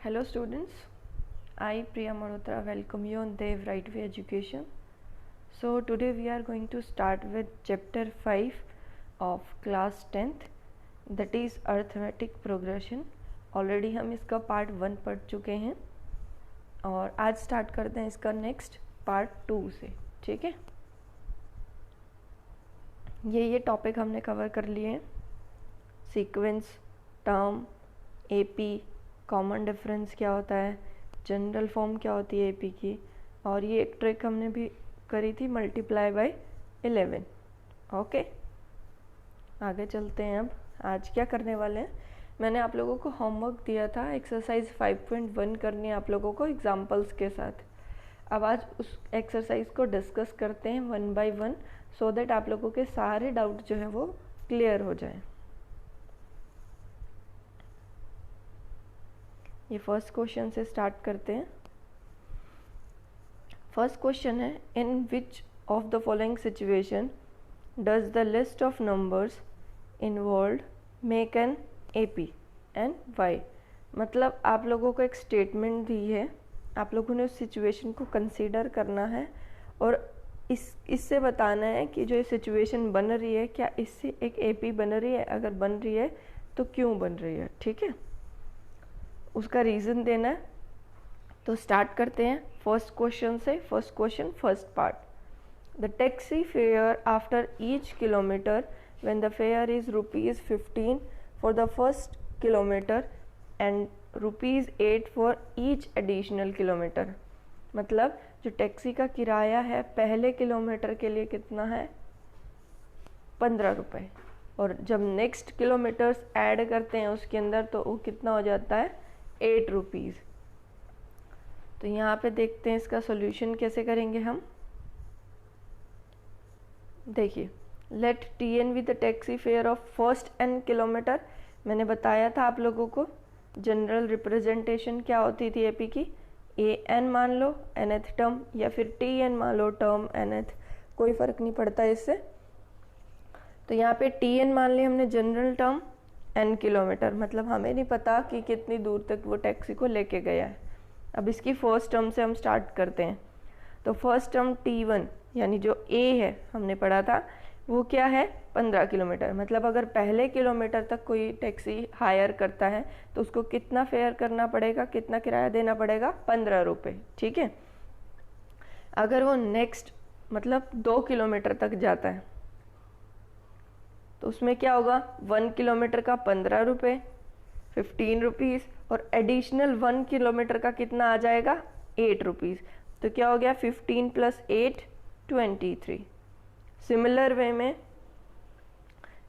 Hello students, I Priya Malhotra welcome you on Dev Right Way Education. So today we are going to start with chapter 5 of class 10th, that is arithmetic progression. Already हम इसका part 1 पढ़ चुके हैं और आज start करते हैं इसका नेक्स्ट पार्ट 2 से. ठीक है, ये टॉपिक हमने कवर कर लिए हैं. Sequence, term, AP, common difference क्या होता है, जनरल फॉर्म क्या होती है एपी की, और ये एक ट्रिक हमने भी करी थी मल्टीप्लाई बाय 11. ओके, आगे चलते हैं. अब आज क्या करने वाले हैं, मैंने आप लोगों को होमवर्क दिया था एक्सरसाइज 5.1 करनी है आप लोगों को एग्जाम्पल्स के साथ. अब आज उस एक्सरसाइज को डिस्कस करते हैं 1 by 1 सो दैट आप लोगों के सारे डाउट जो है वो क्लियर हो जाए. ये फर्स्ट क्वेश्चन से स्टार्ट करते हैं. फर्स्ट क्वेश्चन है, in which of the following situation does the list of numbers involved make an AP and why. मतलब आप लोगों को एक स्टेटमेंट दी है, आप लोगों ने उस सिचुएशन को कंसीडर करना है और इससे बताना है कि जो ये सिचुएशन बन रही है क्या इससे एक एपी बन रही है, अगर बन रही है तो क्यों बन रही है. ठीक है, उसका रीज़न देना है. तो स्टार्ट करते हैं फर्स्ट क्वेश्चन से. First question, first part. The taxi fair after each kilometre when the fair is ₹15 for the first kilometre and ₹8 for each additional kilometre. मतलब जो टैक्सी का किराया है पहले किलोमीटर के लिए कितना है, ₹15, और जब नेक्स्ट किलोमीटर्स ऐड करते हैं उसके अंदर तो वो कितना हो जाता है, ₹8. तो यहाँ पे देखते हैं इसका सॉल्यूशन कैसे करेंगे हम. देखिए, let TN with the taxi fare of first n kilometre. मैंने बताया था आप लोगों को जनरल रिप्रेजेंटेशन क्या होती थी एपी की, AN मान लो nth टर्म या फिर TN मान लो टर्म nth, कोई फर्क नहीं पड़ता इससे. तो यहाँ पे TN मान ली हमने जनरल टर्म n किलोमीटर, मतलब हमें नहीं पता कि कितनी दूर तक वो टैक्सी को लेके गया है. अब इसकी फर्स्ट टर्म से हम स्टार्ट करते हैं. तो फर्स्ट टर्म T1 यानी जो A है हमने पढ़ा था वो क्या है, 15 किलोमीटर. मतलब अगर पहले किलोमीटर तक कोई टैक्सी हायर करता है तो उसको कितना फेयर करना पड़ेगा, कितना किराया देना पड़ेगा, ₹15. ठीक है, अगर वो नेक्स्ट मतलब 2 किलोमीटर तक जाता है तो उसमें क्या होगा, 1 किलोमीटर का ₹15, ₹15, और एडिशनल 1 किलोमीटर का कितना आ जाएगा, ₹8. तो क्या हो गया, 15 + 8 23. सिमिलर वे में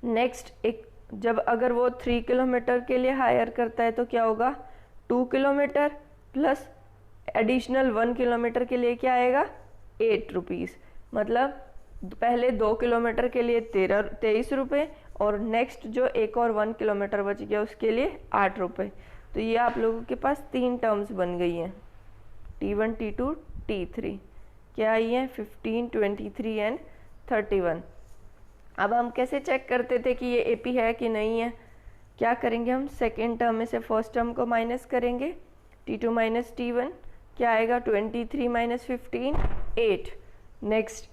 नेक्स्ट एक जब अगर वो 3 किलोमीटर के लिए हायर करता है तो क्या होगा, 2 किलोमीटर प्लस एडिशनल 1 किलोमीटर के लिए क्या आएगा, ₹8. मतलब पहले 2 किलोमीटर के लिए ₹23 और नेक्स्ट जो एक और 1 किलोमीटर बच गया उसके लिए ₹8. तो ये आप लोगों के पास 3 टर्म्स बन गई हैं, T1, T2, T3. क्या आई है, 15, 23 एंड 31. अब हम कैसे चेक करते थे कि ये एपी है कि नहीं है. क्या करेंगे हम, सेकेंड टर्म में से फर्स्ट टर्म को माइनस करेंगे, T2 - T1 क्या आएगा, 23 - 15 8. नेक्स्ट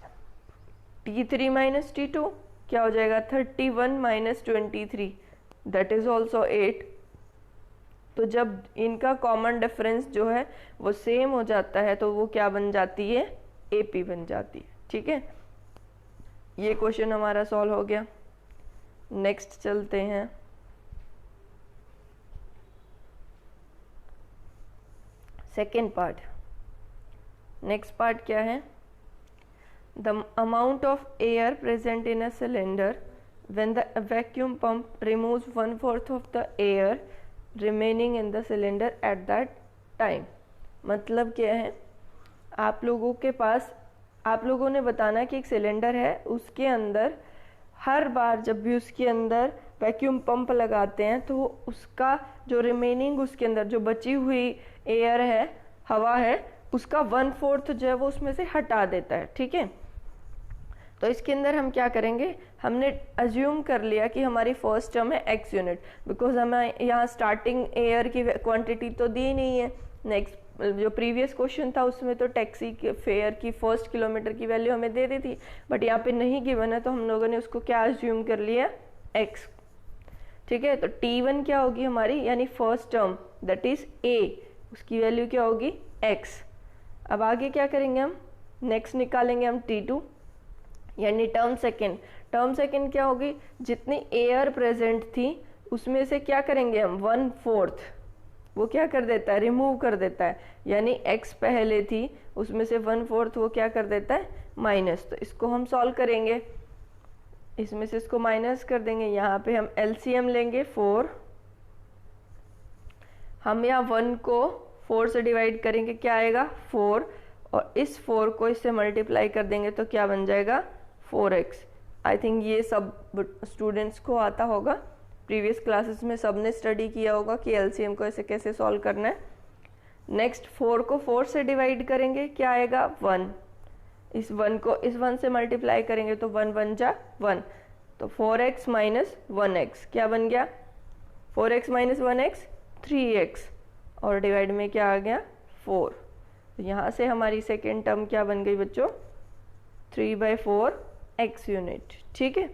T3 - T2 क्या हो जाएगा, 31 - 23 दैट इज ऑल्सो 8. तो जब इनका कॉमन डिफरेंस जो है वो सेम हो जाता है तो वो क्या बन जाती है, एपी बन जाती है. ठीक है, ये क्वेश्चन हमारा सॉल्व हो गया. नेक्स्ट चलते हैं. Second part. नेक्स्ट पार्ट क्या है, the amount of air present in a cylinder when the vacuum pump removes 1/4 of the air remaining in the cylinder at that time. मतलब क्या है, आप लोगों के पास, आप लोगों ने बताना कि एक सिलेंडर है, उसके अंदर हर बार जब भी उसके अंदर वैक्यूम पंप लगाते हैं तो उसका जो रिमेनिंग उसके अंदर जो बची हुई एयर है, हवा है, उसका 1/4 जो है वो उसमें से हटा देता है. ठीक है, तो इसके अंदर हम क्या करेंगे, हमने अज्यूम कर लिया कि हमारी फर्स्ट टर्म है x यूनिट, बिकॉज हमें यहाँ स्टार्टिंग एयर की क्वांटिटी तो दी नहीं है। नेक्स्ट जो प्रीवियस क्वेश्चन था उसमें तो टैक्सी के फेयर की फर्स्ट किलोमीटर की वैल्यू हमें दे दी थी, बट यहाँ पे नहीं गिवन है, तो हम लोगों ने उसको क्या अज्यूम कर लिया, x। ठीक है, तो t1 क्या होगी हमारी, यानी first term that is a, उसकी वैल्यू क्या होगी x। अब आगे क्या करेंगे हम, नेक्स्ट निकालेंगे हम t2, यानी टर्म सेकेंड। टर्म सेकेंड क्या होगी, जितनी एयर प्रेजेंट थी उसमें से क्या करेंगे हम, 1/4 वो क्या कर देता है, रिमूव कर देता है, यानी x पहले थी उसमें से 1/4 वो क्या कर देता है, माइनस। तो इसको हम सॉल्व करेंगे, इसमें से इसको माइनस कर देंगे, यहाँ पे हम LCM लेंगे 4, हम यहाँ 1 को 4 से डिवाइड करेंगे, क्या आएगा 4, और इस 4 को इससे मल्टीप्लाई कर देंगे तो क्या बन जाएगा 4x। आई थिंक ये सब स्टूडेंट्स को आता होगा, प्रीवियस क्लासेस में सबने स्टडी किया होगा कि LCM को ऐसे कैसे सॉल्व करना है। नेक्स्ट 4 को 4 से डिवाइड करेंगे, क्या आएगा 1, इस 1 को इस 1 से मल्टीप्लाई करेंगे तो 1 1 जा 1, तो 4x माइनस 1x क्या बन गया, 4x माइनस 1x 3x, और डिवाइड में क्या आ गया 4। तो यहाँ से हमारी सेकेंड टर्म क्या बन गई बच्चों, 3/4x यूनिट। ठीक है,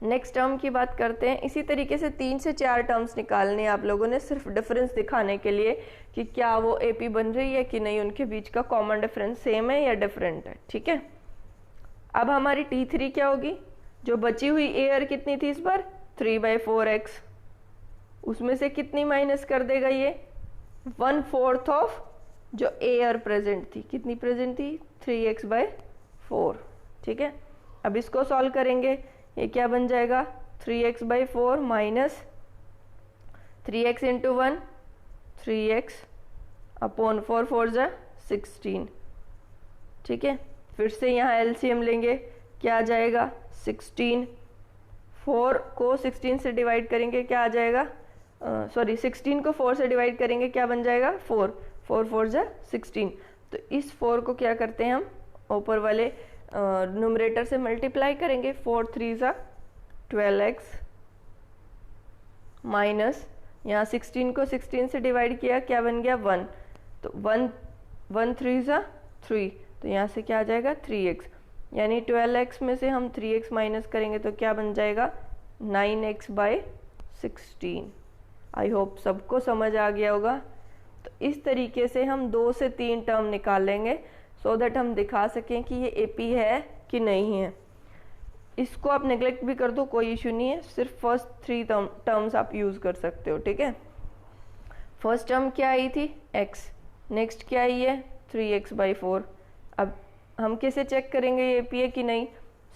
नेक्स्ट टर्म की बात करते हैं। इसी तरीके से 3 से 4 टर्म्स निकालने आप लोगों ने, सिर्फ डिफरेंस दिखाने के लिए कि क्या वो AP बन रही है कि नहीं, उनके बीच का कॉमन डिफरेंस सेम है या डिफरेंट है। ठीक है, अब हमारी T3 क्या होगी, जो बची हुई एयर कितनी थी इस बार 3/4x, उसमें से कितनी माइनस कर देगा ये 1/4 ऑफ जो एयर प्रेजेंट थी, कितनी प्रेजेंट थी 3x/4। ठीक है, अब इसको सॉल्व करेंगे, ये क्या बन जाएगा 3x/4 minus 3x into 1 3x upon 4 4 जा 16। ठीक है, फिर से यहाँ LCM लेंगे, क्या आ जाएगा 16, 4 को 16 से डिवाइड करेंगे क्या आ जाएगा, 16 को 4 से डिवाइड करेंगे क्या बन जाएगा 4 4 4 जा 16। तो इस 4 को क्या करते हैं हम ऊपर वाले न्यूमरेटर से मल्टीप्लाई करेंगे, 4 3 जा 12x माइनस यहाँ 16 को 16 से डिवाइड किया क्या बन गया 1, तो 1 3 जा 3, तो यहाँ से क्या आ जाएगा 3x, यानी 12x में से हम 3x माइनस करेंगे तो क्या बन जाएगा 9x/16। आई होप सबको समझ आ गया होगा। तो इस तरीके से हम 2 से 3 टर्म निकाल लेंगे सो दैट हम दिखा सकें कि ये AP है कि नहीं है। इसको आप नेग्लेक्ट भी कर दो, कोई इशू नहीं है, सिर्फ फर्स्ट 3 टर्म्स आप यूज़ कर सकते हो। ठीक है, फर्स्ट टर्म क्या आई थी x, नेक्स्ट क्या आई है 3x/4। अब हम कैसे चेक करेंगे ये AP है कि नहीं,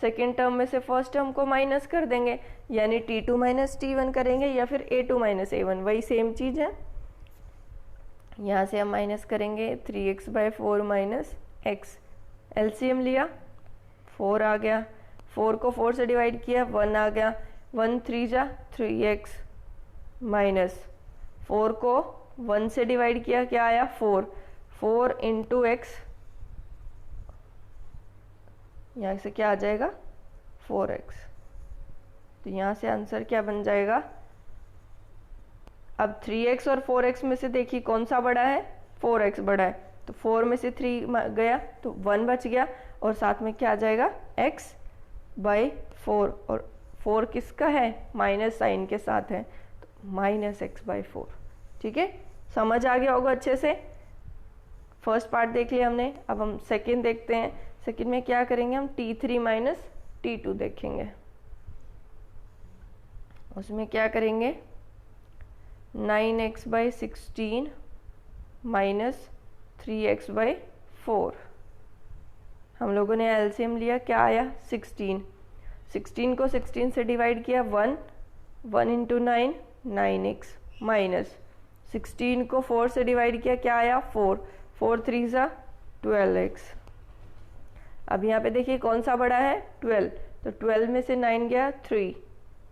सेकेंड टर्म में से फर्स्ट टर्म को माइनस कर देंगे, यानी T2 माइनस T1 करेंगे या फिर A2 माइनस A1, वही सेम चीज़ है। यहाँ से हम माइनस करेंगे 3x/4 माइनस x, LCM लिया 4 आ गया, 4 को 4 से डिवाइड किया 1 आ गया, 1 3 जा 3x माइनस 4 को 1 से डिवाइड किया क्या आया 4 4 इंटू x, यहाँ से क्या आ जाएगा 4x। तो यहाँ से आंसर क्या बन जाएगा, अब 3x और 4x में से देखिए कौन सा बड़ा है, 4x बड़ा है, तो 4 में से 3 गया तो 1 बच गया, और साथ में क्या आ जाएगा x/4, और 4 किसका है माइनस साइन के साथ है, तो -x/4। ठीक है, समझ आ गया होगा अच्छे से। फर्स्ट पार्ट देख लिया हमने, अब हम सेकंड देखते हैं। सेकंड में क्या करेंगे हम T3 माइनस T2 देखेंगे, उसमें क्या करेंगे 9x/16 माइनस 3x/4। हम लोगों ने LCM लिया, क्या आया 16, 16 को 16 से डिवाइड किया 1 1 इंटू 9 9x माइनस 16 को 4 से डिवाइड किया क्या आया 4 4 3 जा 12x। अब यहाँ पे देखिए कौन सा बड़ा है 12, तो 12 में से 9 गया 3,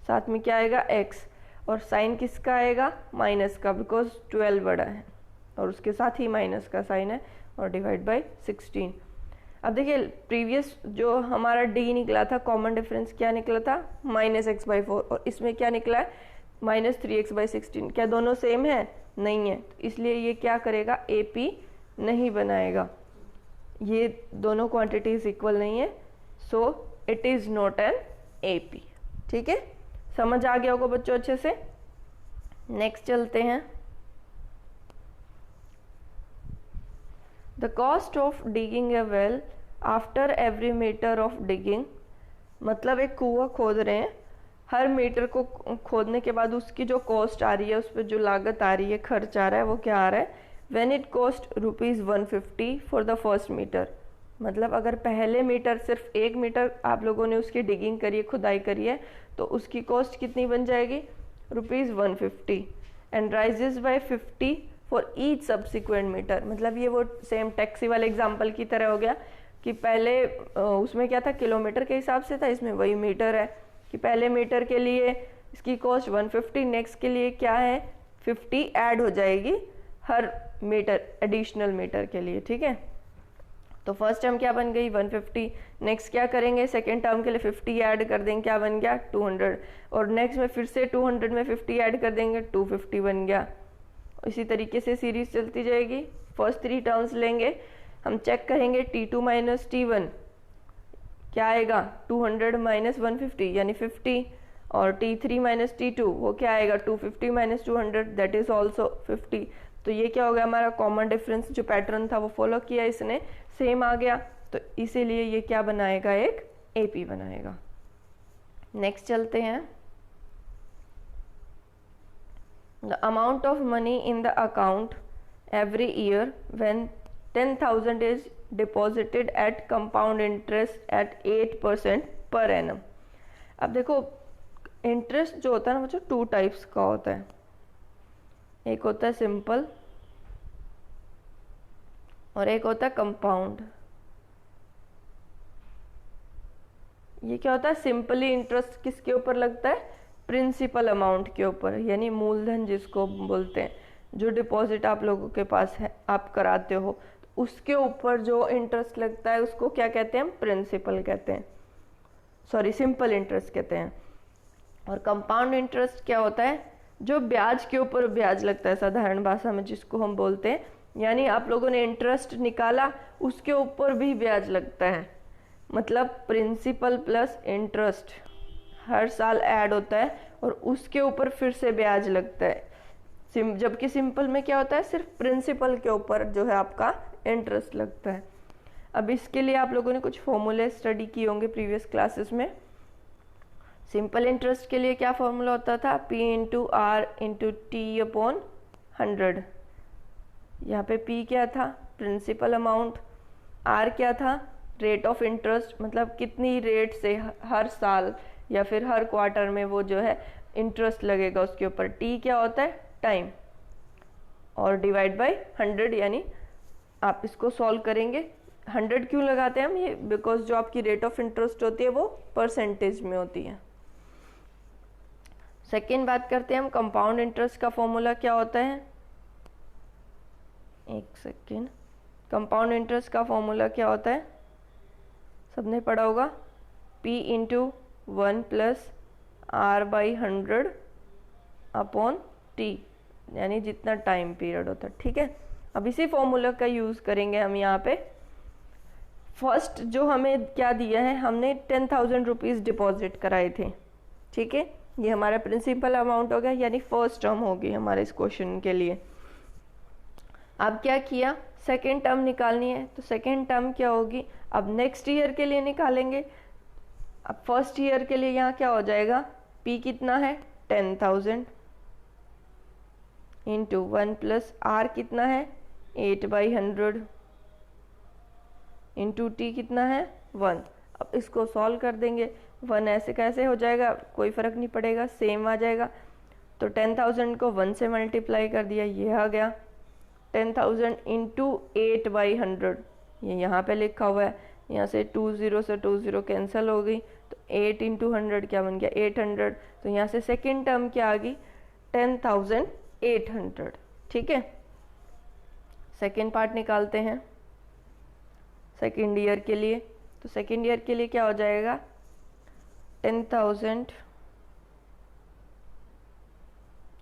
साथ में क्या आएगा x, और साइन किसका आएगा माइनस का, बिकॉज 12 बड़ा है और उसके साथ ही माइनस का साइन है, और डिवाइड बाय 16। अब देखिए प्रीवियस जो हमारा डी निकला था, कॉमन डिफरेंस क्या निकला था, -x/4, और इसमें क्या निकला है -3x/16। क्या दोनों सेम है? नहीं है, इसलिए ये क्या करेगा, AP नहीं बनाएगा, ये दोनों क्वांटिटीज इक्वल नहीं है, so it is not an AP। ठीक है, समझ आ गया होगा बच्चों अच्छे से। नेक्स्ट चलते हैं। The cost of digging a well after every metre of digging, मतलब एक कुआं खोद रहे हैं, हर मीटर को खोदने के बाद उसकी जो कॉस्ट आ रही है, उस पर जो लागत आ रही है, खर्च आ रहा है, वो क्या आ रहा है, when it cost ₹150 for the first metre. मतलब अगर पहले मीटर, सिर्फ 1 मीटर आप लोगों ने उसकी डिगिंग करी है, खुदाई करी है, तो उसकी कॉस्ट कितनी बन जाएगी, ₹150, and rises by 50 for each subsequent metre. मतलब ये वो सेम टैक्सी वाले एग्जाम्पल की तरह हो गया कि पहले उसमें क्या था, किलोमीटर के हिसाब से था, इसमें वही मीटर है कि पहले मीटर के लिए इसकी कॉस्ट 150, नेक्स्ट के लिए क्या है 50 ऐड हो जाएगी हर मीटर, एडिशनल मीटर के लिए। ठीक है, तो फर्स्ट टर्म क्या बन गई 150, नेक्स्ट क्या करेंगे सेकेंड टर्म के लिए 50 ऐड कर देंगे, क्या बन गया 200, और नेक्स्ट में फिर से 200 में 50 ऐड कर देंगे, 250 बन गया। इसी तरीके से सीरीज चलती जाएगी। फर्स्ट 3 टर्म्स लेंगे, हम चेक करेंगे T2 माइनस T1 क्या आएगा, 200 माइनस 150 यानी 50, और T3 माइनस T2 वो क्या आएगा, 250 माइनस 200 दैट इज ऑल्सो 50। तो ये क्या हो गया, हमारा कॉमन डिफरेंस जो पैटर्न था वो फॉलो किया इसने, सेम आ गया, तो इसीलिए ये क्या बनाएगा, एक AP बनाएगा। नेक्स्ट चलते हैं। The amount of money in the account every year when 10,000 is deposited at compound interest at 8% per annum. अब देखो इंटरेस्ट जो होता है ना बच्चों 2 टाइप्स का होता है, एक होता है सिंपल और एक होता है कंपाउंड। ये क्या होता है, सिंपली इंटरेस्ट किसके ऊपर लगता है, प्रिंसिपल अमाउंट के ऊपर, यानी मूलधन जिसको बोलते हैं, जो डिपॉजिट आप लोगों के पास है आप कराते हो, उसके ऊपर जो इंटरेस्ट लगता है उसको क्या कहते हैं, प्रिंसिपल कहते हैं, सॉरी सिंपल इंटरेस्ट कहते हैं। और कंपाउंड इंटरेस्ट क्या होता है, जो ब्याज के ऊपर ब्याज लगता है, साधारण भाषा में जिसको हम बोलते हैं, यानी आप लोगों ने इंटरेस्ट निकाला उसके ऊपर भी ब्याज लगता है, मतलब प्रिंसिपल प्लस इंटरेस्ट हर साल ऐड होता है और उसके ऊपर फिर से ब्याज लगता है। जबकि सिंपल में क्या होता है, सिर्फ प्रिंसिपल के ऊपर जो है आपका इंटरेस्ट लगता है। अब इसके लिए आप लोगों ने कुछ फॉर्मूले स्टडी किए होंगे प्रीवियस क्लासेस में। सिंपल इंटरेस्ट के लिए क्या फॉर्मूला होता था, P into R into T upon 100। यहाँ पे P क्या था, प्रिंसिपल अमाउंट, R क्या था, रेट ऑफ इंटरेस्ट, मतलब कितनी रेट से हर साल या फिर हर क्वार्टर में वो जो है इंटरेस्ट लगेगा उसके ऊपर, T क्या होता है, टाइम, और डिवाइड बाय 100, यानी आप इसको सॉल्व करेंगे। 100 क्यों लगाते हैं हम, ये बिकॉज जो आपकी रेट ऑफ इंटरेस्ट होती है वो परसेंटेज में होती है। सेकेंड बात करते हैं हम, कंपाउंड इंटरेस्ट का फॉर्मूला क्या होता है, एक सेकेंड, कंपाउंड इंटरेस्ट का फॉर्मूला क्या होता है, सबने पढ़ा होगा, P into 1 plus R by 100 upon T, यानी जितना टाइम पीरियड होता है। ठीक है, अब इसी फॉर्मूला का यूज़ करेंगे हम यहाँ पे। फर्स्ट जो हमें क्या दिया है, हमने 10,000 रुपीज़ डिपॉजिट कराए थे। ठीक है, ये हमारा प्रिंसिपल अमाउंट हो गया, यानी फर्स्ट टर्म होगी हमारे इस क्वेश्चन के लिए। अब क्या किया, सेकेंड टर्म निकालनी है, तो सेकेंड टर्म क्या होगी, अब नेक्स्ट ईयर के लिए निकालेंगे। अब फर्स्ट ईयर के लिए यहाँ क्या हो जाएगा, P कितना है 10,000 इंटू 1 प्लस R कितना है 8/100 इंटू T कितना है 1। अब इसको सॉल्व कर देंगे, 1 ऐसे कैसे हो जाएगा, कोई फ़र्क नहीं पड़ेगा, सेम आ जाएगा। तो 10,000 को 1 से मल्टीप्लाई कर दिया, ये आ गया 10,000 इंटू 8/100, ये यहाँ पे लिखा हुआ है, यहाँ से 20 से 20 कैंसिल हो गई, तो 8 इंटू 100 क्या बन गया 800। तो यहाँ से सेकेंड टर्म क्या आ गई 10,800। ठीक है, सेकेंड पार्ट निकालते हैं। सेकेंड ईयर के लिए। तो सेकेंड ईयर के लिए क्या हो जाएगा, 10,000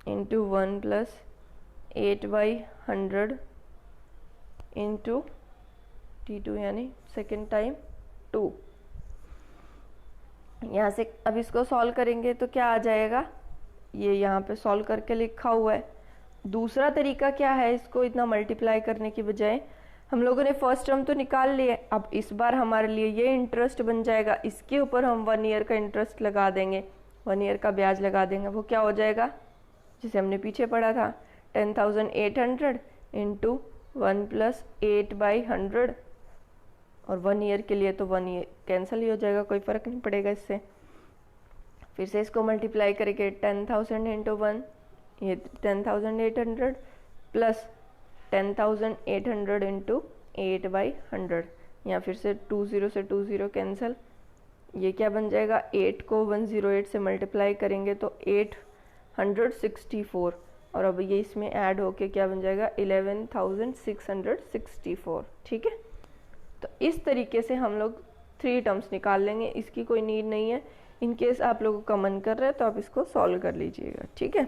इंटू 1 प्लस 8/100 इंटू T2 यानी सेकेंड टाइम 2। यहाँ से अब इसको सॉल्व करेंगे तो क्या आ जाएगा, ये यहाँ पे सॉल्व करके लिखा हुआ है। दूसरा तरीका क्या है, इसको इतना मल्टीप्लाई करने की बजाय हम लोगों ने फर्स्ट टर्म तो निकाल लिए, अब इस बार हमारे लिए ये इंटरेस्ट बन जाएगा, इसके ऊपर हम 1 ईयर का इंटरेस्ट लगा देंगे, 1 ईयर का ब्याज लगा देंगे। वो क्या हो जाएगा, जिसे हमने पीछे पढ़ा था, 10,800 इंटू 1 प्लस 8/100, और 1 ईयर के लिए तो 1 ईयर कैंसिल ही हो जाएगा, कोई फ़र्क नहीं पड़ेगा इससे। फिर से इसको मल्टीप्लाई करेंगे, 10,000 इंटू 1 ये 10,800 प्लस 10,800 इंटू 8/100, यहाँ फिर से 20 से 20 कैंसिल, ये क्या बन जाएगा, 8 को 108 से मल्टीप्लाई करेंगे तो 864, और अब ये इसमें ऐड होके क्या बन जाएगा, 11,664। ठीक है, तो इस तरीके से हम लोग 3 टर्म्स निकाल लेंगे, इसकी कोई नीड नहीं है। इन केस आप लोगों का मन कर रहा है तो आप इसको सॉल्व कर लीजिएगा। ठीक है,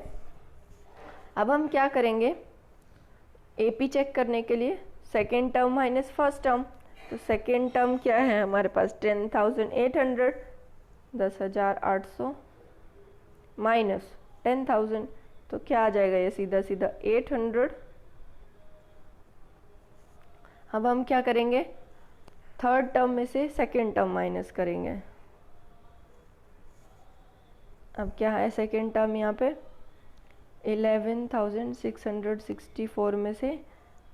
अब हम क्या करेंगे, एपी चेक करने के लिए second term minus first term. तो सेकेंड टर्म क्या है हमारे पास, 10,800 10,800 माइनस 10,000, तो क्या आ जाएगा, ये सीधा सीधा 800। अब हम क्या करेंगे, थर्ड टर्म में से सेकेंड टर्म माइनस करेंगे। अब क्या है सेकेंड टर्म, यहाँ पे 11,664 में से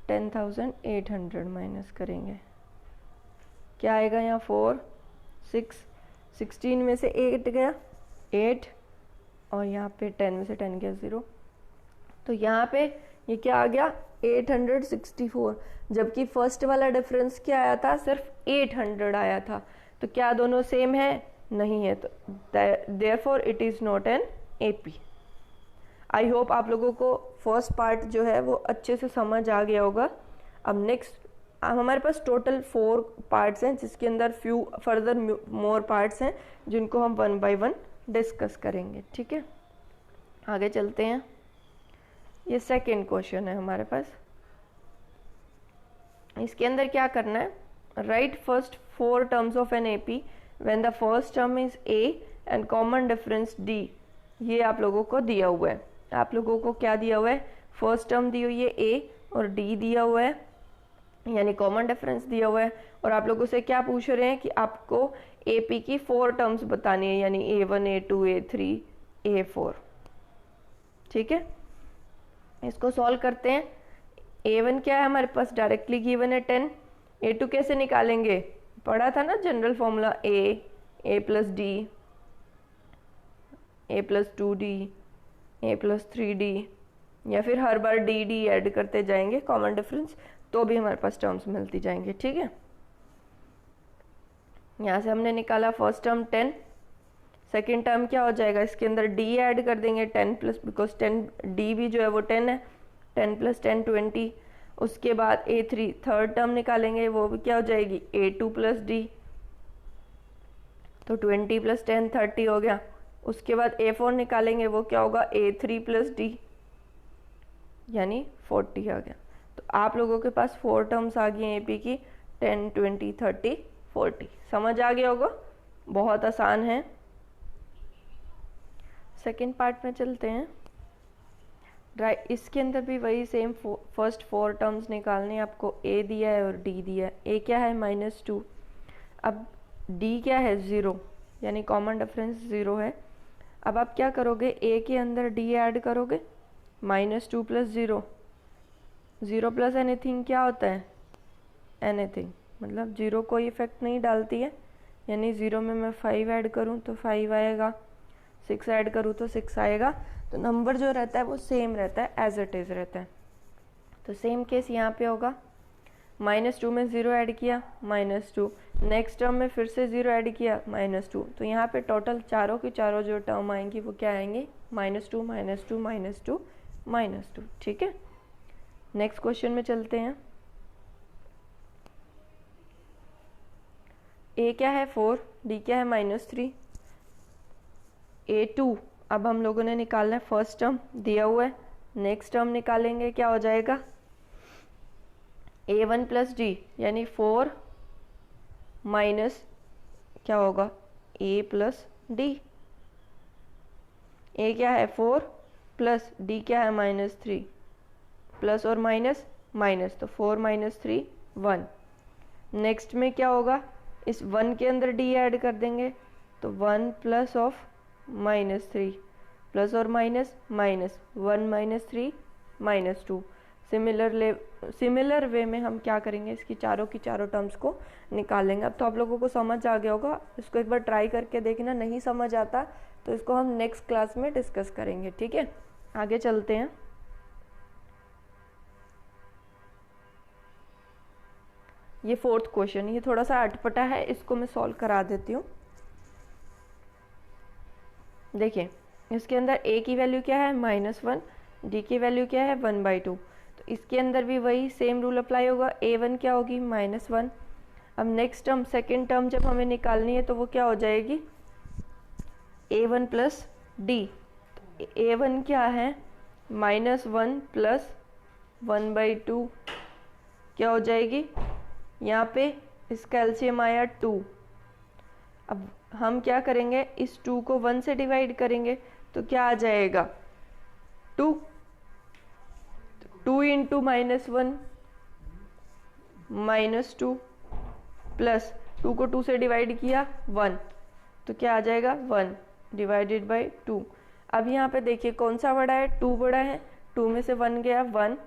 10,800 माइनस करेंगे, क्या आएगा यहाँ 4 6 16 में से 8 गया 8, और यहाँ पे 10 में से 10 गया 0, तो यहाँ पे ये क्या आ गया 864, जबकि फर्स्ट वाला डिफरेंस क्या आया था, सिर्फ 800 आया था। तो क्या दोनों सेम है, नहीं है, तो therefore it is not an AP. I hope आप लोगों को फर्स्ट पार्ट जो है वो अच्छे से समझ आ गया होगा। अब नेक्स्ट हमारे पास टोटल 4 पार्ट्स हैं, जिसके अंदर फ्यू फर्दर मोर पार्ट्स हैं जिनको हम 1 बाय 1 डिस्कस करेंगे। ठीक है, आगे चलते हैं। ये सेकेंड क्वेश्चन है हमारे पास, इसके अंदर क्या करना है, right first 4 terms of an AP when the first term is A and common difference D. ये आप लोगों को दिया हुआ है, आप लोगों को क्या दिया हुआ है, फर्स्ट टर्म दी हुई है ए और डी दिया हुआ है, यानी कॉमन डिफरेंस दिया हुआ है, और आप लोगों से क्या पूछ रहे हैं कि आपको एपी की 4 टर्म्स बतानी है, यानी A1 A2 A3 A4। ठीक है, इसको सॉल्व करते हैं। A1 क्या है हमारे पास, डायरेक्टली गिवन है 10। A2 कैसे निकालेंगे, पढ़ा था ना general formula, A plus D, A plus 2D, A plus 3D, या फिर हर बार डी ऐड करते जाएंगे कॉमन डिफरेंस, तो भी हमारे पास टर्म्स मिलती जाएंगे। ठीक है, यहाँ से हमने निकाला फर्स्ट टर्म 10, सेकेंड टर्म क्या हो जाएगा, इसके अंदर d ऐड कर देंगे 10 प्लस, बिकॉज 10 d भी जो है वो 10 है, 10 प्लस 10 20। उसके बाद A3 थर्ड टर्म निकालेंगे, वो भी क्या हो जाएगी A2 प्लस डी, तो 20 प्लस 10 30 हो गया। उसके बाद A4 निकालेंगे, वो क्या होगा A3 प्लस डी, यानी 40 आ गया। तो आप लोगों के पास 4 टर्म्स आ गई हैं एपी की, 10 20 30 40। समझ आ गया होगा, बहुत आसान है। सेकेंड पार्ट में चलते हैं। राइट, इसके अंदर भी वही सेम फर्स्ट 4 टर्म्स निकालने, आपको ए दिया है और डी दिया है। ए क्या है -2, अब डी क्या है 0, यानी कॉमन डिफरेंस 0 है। अब आप क्या करोगे, ए के अंदर डी ऐड करोगे, -2 प्लस 0, 0 प्लस एनीथिंग क्या होता है, एनीथिंग, मतलब 0 कोई इफेक्ट नहीं डालती है, यानी 0 में मैं 5 ऐड करूँ तो 5 आएगा, 6 ऐड करूँ तो 6 आएगा। तो नंबर जो रहता है वो सेम रहता है, एज इट इज़ रहता है। तो सेम केस यहाँ पे होगा, -2 में 0 ऐड किया -2, नेक्स्ट टर्म में फिर से 0 ऐड किया -2, तो यहाँ पे टोटल चारों की चारों जो टर्म आएंगी वो क्या आएंगी, -2 -2 -2 -2। ठीक है, नेक्स्ट क्वेश्चन में चलते हैं। ए क्या है 4, डी क्या है -3, A2 अब हम लोगों ने निकालना है, फर्स्ट टर्म दिया हुआ है, नेक्स्ट टर्म निकालेंगे, क्या हो जाएगा A1 प्लस डी यानी 4 माइनस क्या होगा A प्लस डी। ए क्या है 4 प्लस डी क्या है -3, प्लस और माइनस माइनस, तो 4 - 3 1। नेक्स्ट में क्या होगा, इस 1 के अंदर डी ऐड कर देंगे, तो 1 प्लस ऑफ -3 प्लस और माइनस माइनस 1 - 3 -2। सिमिलर वे में हम क्या करेंगे, इसकी चारों की चारों टर्म्स को निकालेंगे। अब तो आप लोगों को समझ आ गया होगा, इसको एक बार ट्राई करके देखना, नहीं समझ आता तो इसको हम नेक्स्ट क्लास में डिस्कस करेंगे। ठीक है, आगे चलते हैं। ये 4th क्वेश्चन, ये थोड़ा सा अटपटा है, इसको मैं सॉल्व करा देती हूँ। देखिए इसके अंदर a की वैल्यू क्या है -1, d की वैल्यू क्या है 1/2, तो इसके अंदर भी वही सेम रूल अप्लाई होगा। a1 क्या होगी -1। अब नेक्स्ट टर्म सेकेंड टर्म जब हमें निकालनी है तो वो क्या हो जाएगी a1 प्लस डी। a1 क्या है -1 प्लस 1/2 क्या हो जाएगी, यहाँ पे इसका एलसीएम आया 2। अब हम क्या करेंगे, इस 2 को 1 से डिवाइड करेंगे तो क्या आ जाएगा 2 × -1 -2 प्लस 2 को 2 से डिवाइड किया 1, तो क्या आ जाएगा 1 डिवाइडेड बाई 2। अब यहाँ पे देखिए कौन सा बड़ा है, 2 बड़ा है, 2 में से 1 गया 1,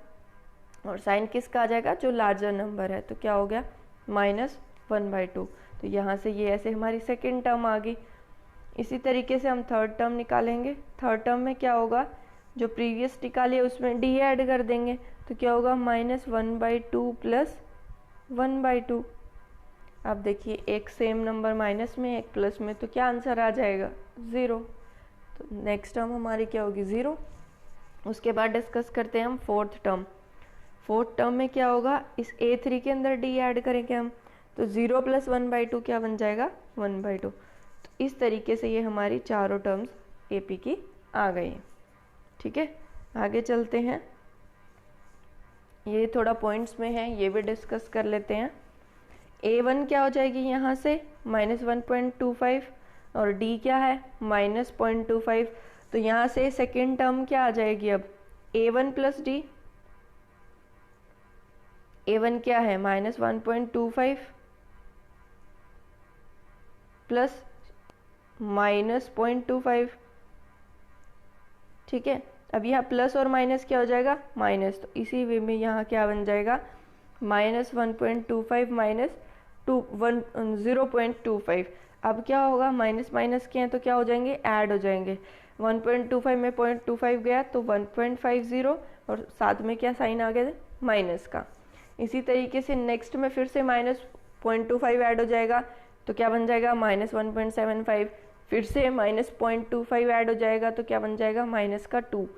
और साइन किसका आ जाएगा, जो लार्जर नंबर है, तो क्या हो गया -1/2। तो यहाँ से ये ऐसे हमारी सेकेंड टर्म आ गई। इसी तरीके से हम थर्ड टर्म निकालेंगे। थर्ड टर्म में क्या होगा, जो प्रीवियस निकाली है उसमें डी ऐड कर देंगे, तो क्या होगा -1/2 प्लस 1/2। अब देखिए एक सेम नंबर माइनस में एक प्लस में, तो क्या आंसर आ जाएगा 0। तो नेक्स्ट टर्म हमारी क्या होगी 0। उसके बाद डिस्कस करते हैं हम फोर्थ टर्म। फोर्थ टर्म में क्या होगा, इस A3 के अंदर डी ऐड करेंगे हम, तो 0 + 1/2 क्या बन जाएगा 1/2। तो इस तरीके से ये हमारी चारों टर्म्स AP की आ गई हैं। ठीक है, आगे चलते हैं। ये थोड़ा पॉइंट्स में है, ये भी डिस्कस कर लेते हैं। A1 क्या हो जाएगी यहाँ से -1.25, और D क्या है -0.25। तो यहाँ से सेकेंड टर्म क्या आ जाएगी, अब A1 + D। A1 क्या है -1.25 प्लस -0.25। ठीक है, अब यहाँ प्लस और माइनस क्या हो जाएगा माइनस, तो इसी वे में यहाँ क्या बन जाएगा -1.25 -0.25। अब क्या होगा, माइनस माइनस के हैं तो क्या हो जाएंगे, ऐड हो जाएंगे। 1.25 में 0.25 गया तो 1.50, और साथ में क्या साइन आ गया माइनस का। इसी तरीके से नेक्स्ट में फिर से -0.25 ऐड हो जाएगा, तो क्या बन जाएगा -1.75। फिर से -0.25 ऐड हो जाएगा, तो क्या बन जाएगा -2।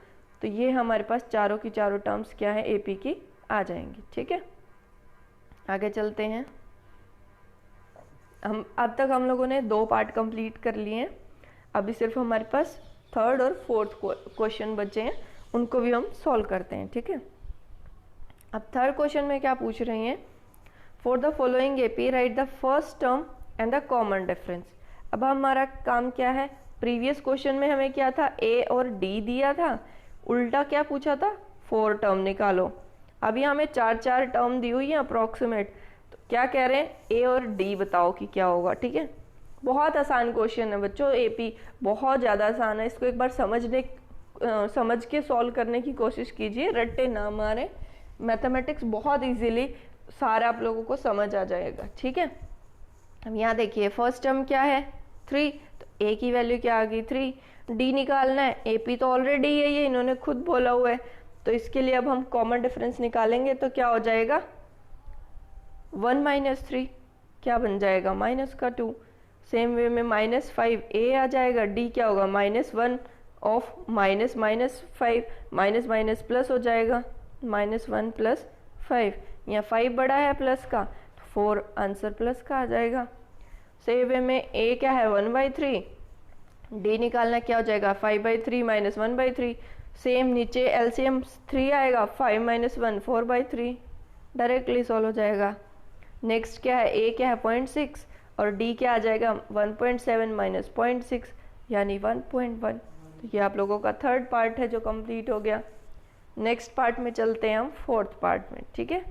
तो ये हमारे पास चारों की चारों टर्म्स क्या है AP की आ जाएंगी। ठीक है, आगे चलते हैं। हम अब तक हम लोगों ने 2 पार्ट कंप्लीट कर लिए हैं, अभी सिर्फ हमारे पास थर्ड और फोर्थ क्वेश्चन बचे हैं, उनको भी हम सॉल्व करते हैं। ठीक है, अब थर्ड क्वेश्चन में क्या पूछ रही हैं, for the following AP right the first term and the common difference. अब हमारा काम क्या है, प्रीवियस क्वेश्चन में हमें क्या था A और D दिया था, उल्टा क्या पूछा था 4 टर्म निकालो। अभी हमें 4 टर्म दी हुई है अप्रॉक्सीमेट, तो क्या कह रहे हैं A और D बताओ कि क्या होगा। ठीक है, बहुत आसान क्वेश्चन है बच्चों, AP बहुत ज़्यादा आसान है, इसको एक बार समझ के सॉल्व करने की कोशिश कीजिए, रट्टे ना मारे। मैथमेटिक्स बहुत इजीली सारा आप लोगों को समझ आ जाएगा। ठीक है, अब यहाँ देखिए फर्स्ट टर्म क्या है 3, तो A की वैल्यू क्या आ गई 3, D निकालना है, AP तो ऑलरेडी है, ये इन्होंने खुद बोला हुआ है, तो इसके लिए अब हम कॉमन डिफरेंस निकालेंगे, तो क्या हो जाएगा 1 - 3 क्या बन जाएगा -2। सेम वे में -5 A आ जाएगा, D क्या होगा -1 ऑफ -5, माइनस प्लस हो जाएगा -1 + 5। यहाँ 5 बड़ा है प्लस का, तो 4 आंसर प्लस का आ जाएगा। सेम वे में ए क्या है 1/3, डी निकालना क्या हो जाएगा 5/3 माइनस 1/3। सेम नीचे एलसीएम 3 आएगा, 5 माइनस 1 4/3, डायरेक्टली सॉल्व हो जाएगा। नेक्स्ट क्या है, ए क्या है 0.6 और डी क्या आ जाएगा 1.7 माइनस 0.6 यानी 1.1। तो ये आप लोगों का थर्ड पार्ट है जो कंप्लीट हो गया। नेक्स्ट पार्ट में चलते हैं हम फोर्थ पार्ट में, ठीक है।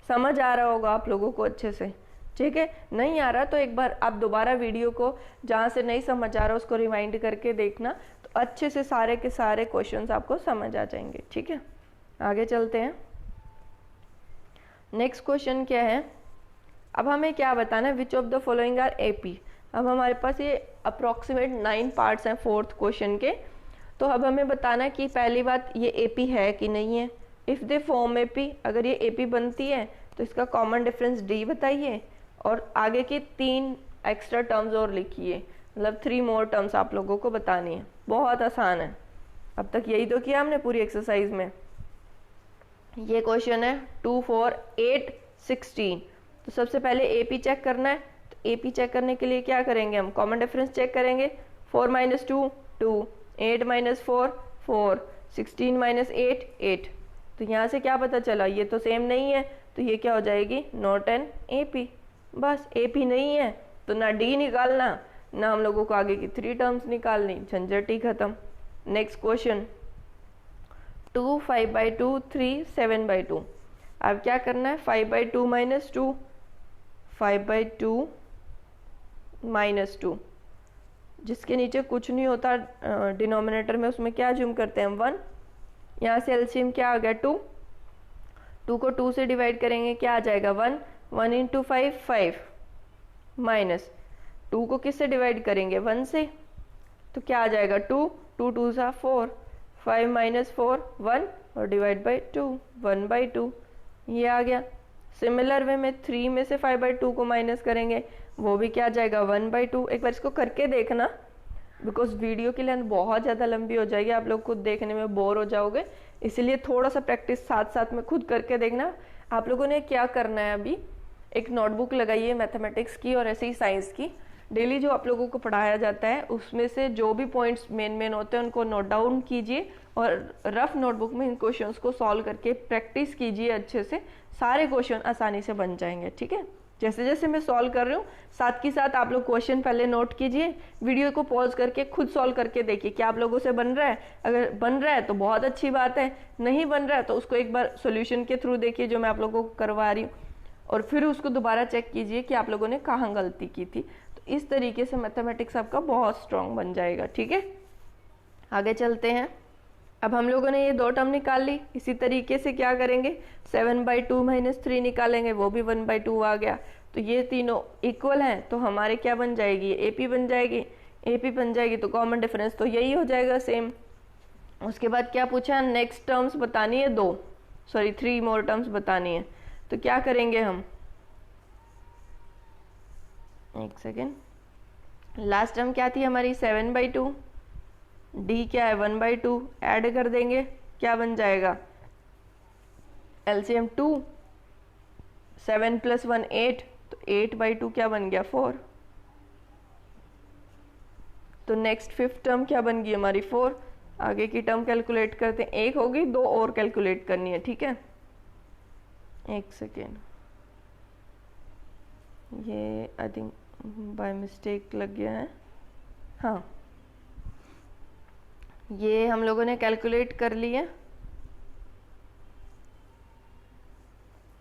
समझ आ रहा होगा आप लोगों को अच्छे से, ठीक है। नहीं आ रहा तो एक बार आप दोबारा वीडियो को जहाँ से नहीं समझ आ रहा उसको रिमाइंड करके देखना, तो अच्छे से सारे के सारे क्वेश्चंस आपको समझ आ जाएंगे, ठीक है। आगे चलते हैं। नेक्स्ट क्वेश्चन क्या है, अब हमें क्या बताना है, which of the following are AP. अब हमारे पास ये अप्रोक्सीमेट 9 पार्ट्स हैं फोर्थ क्वेश्चन के। तो अब हमें बताना है कि पहली बात ये एपी है कि नहीं है। इफ़ दे फॉर्म एपी, अगर ये एपी बनती है तो इसका कॉमन डिफरेंस डी बताइए और आगे की 3 एक्स्ट्रा टर्म्स और लिखिए, मतलब 3 मोर टर्म्स आप लोगों को बतानी है। बहुत आसान है, अब तक यही तो किया हमने पूरी एक्सरसाइज में। ये क्वेश्चन है 2, 4, 8, 16। तो सबसे पहले एपी चेक करना है। तो एपी चेक करने के लिए क्या करेंगे हम, कॉमन डिफरेंस चेक करेंगे। 4 माइनस 2 2, 8 माइनस 4 4, 16 माइनस 8 8। तो यहाँ से क्या पता चला, ये तो सेम नहीं है, तो ये क्या हो जाएगी नॉट एन एपी। बस एपी नहीं है तो ना डी निकालना ना हम लोगों को आगे की 3 टर्म्स निकालनी, झंझट ही खत्म। Next question 2, 5/2, 3, 7/2। अब क्या करना है, 5/2 माइनस 2, 5/2 माइनस 2, जिसके नीचे कुछ नहीं होता डिनोमिनेटर में, उसमें क्या ज्यूम करते हैं हम 1। यहाँ से एलसीएम क्या आ गया 2, 2 को 2 से डिवाइड करेंगे क्या आ जाएगा 1, 1 इंटू 5 5 माइनस 2 को किससे डिवाइड करेंगे 1 से, तो क्या आ जाएगा 2, 2 2 सा 4, 5 माइनस 4 1 और डिवाइड बाई 2 1/2, ये आ गया। सिमिलर वे में 3 में से 5/2 को माइनस करेंगे, वो भी क्या आ जाएगा 1/2। एक बार इसको करके देखना, बिकॉज वीडियो की लेंथ बहुत ज़्यादा लंबी हो जाएगी, आप लोग खुद देखने में बोर हो जाओगे, इसलिए थोड़ा सा प्रैक्टिस साथ साथ में खुद करके देखना। आप लोगों ने क्या करना है, अभी एक नोटबुक लगाइए मैथमेटिक्स की और ऐसे ही साइंस की। डेली जो आप लोगों को पढ़ाया जाता है उसमें से जो भी पॉइंट्स मेन होते हैं उनको नोट डाउन कीजिए और रफ नोटबुक में इन क्वेश्चंस को सॉल्व करके प्रैक्टिस कीजिए अच्छे से, सारे क्वेश्चन आसानी से बन जाएंगे, ठीक है। जैसे जैसे मैं सॉल्व कर रही हूँ साथ के साथ आप लोग क्वेश्चन पहले नोट कीजिए, वीडियो को पॉज करके खुद सॉल्व करके देखिए क्या आप लोगों से बन रहा है। अगर बन रहा है तो बहुत अच्छी बात है, नहीं बन रहा है तो उसको एक बार सॉल्यूशन के थ्रू देखिए जो मैं आप लोगों को करवा रही हूँ, और फिर उसको दोबारा चेक कीजिए कि आप लोगों ने कहाँ गलती की थी। तो इस तरीके से मैथमेटिक्स आपका बहुत स्ट्रांग बन जाएगा, ठीक है। आगे चलते हैं। अब हम लोगों ने ये 2 टर्म निकाल ली, इसी तरीके से क्या करेंगे 7/2 माइनस 3 निकालेंगे, वो भी 1/2 आ गया। तो ये तीनों इक्वल हैं तो हमारे क्या बन जाएगी, एपी बन जाएगी। एपी बन जाएगी तो कॉमन डिफरेंस तो यही हो जाएगा सेम। उसके बाद क्या पूछा, नेक्स्ट टर्म्स बतानी है 3 मोर टर्म्स बतानी है। तो क्या करेंगे हम, एक सेकेंड, लास्ट टर्म क्या थी हमारी 7/2, डी क्या है 1/2, ऐड कर देंगे क्या बन जाएगा एलसीएम 2, 7 + 1 8, तो 8/2 क्या बन गया 4। तो नेक्स्ट 5th टर्म क्या बन गई हमारी 4। आगे की टर्म कैलकुलेट करते हैं, एक होगी 2 और कैलकुलेट करनी है, ठीक है। एक सेकेंड, ये आई थिंक बाय मिस्टेक लग गया है। हाँ, ये हम लोगों ने कैलकुलेट कर ली है,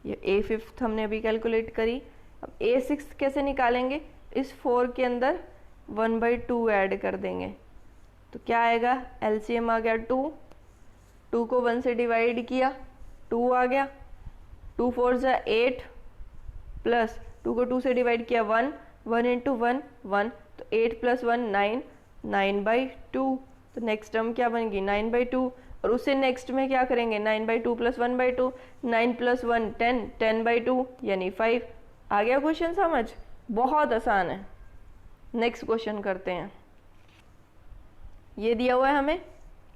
ये A5 हमने अभी कैलकुलेट करी। अब A6 कैसे निकालेंगे, इस 4 के अंदर 1/2 ऐड कर देंगे तो क्या आएगा, एलसीएम आ गया 2, 2 को 1 से डिवाइड किया 2 आ गया, 2 4 = 8 प्लस 2 को 2 से डिवाइड किया 1, 1 इंटू 1 1, तो 8 + 1 9, 9/2। तो नेक्स्ट टर्म क्या बन गई 9/2, और उससे नेक्स्ट में क्या करेंगे 9/2 + 1/2, 9 + 1 10, 10/2 यानी 5। आ गया क्वेश्चन समझ, बहुत आसान है। नेक्स्ट क्वेश्चन करते हैं। ये दिया हुआ है हमें,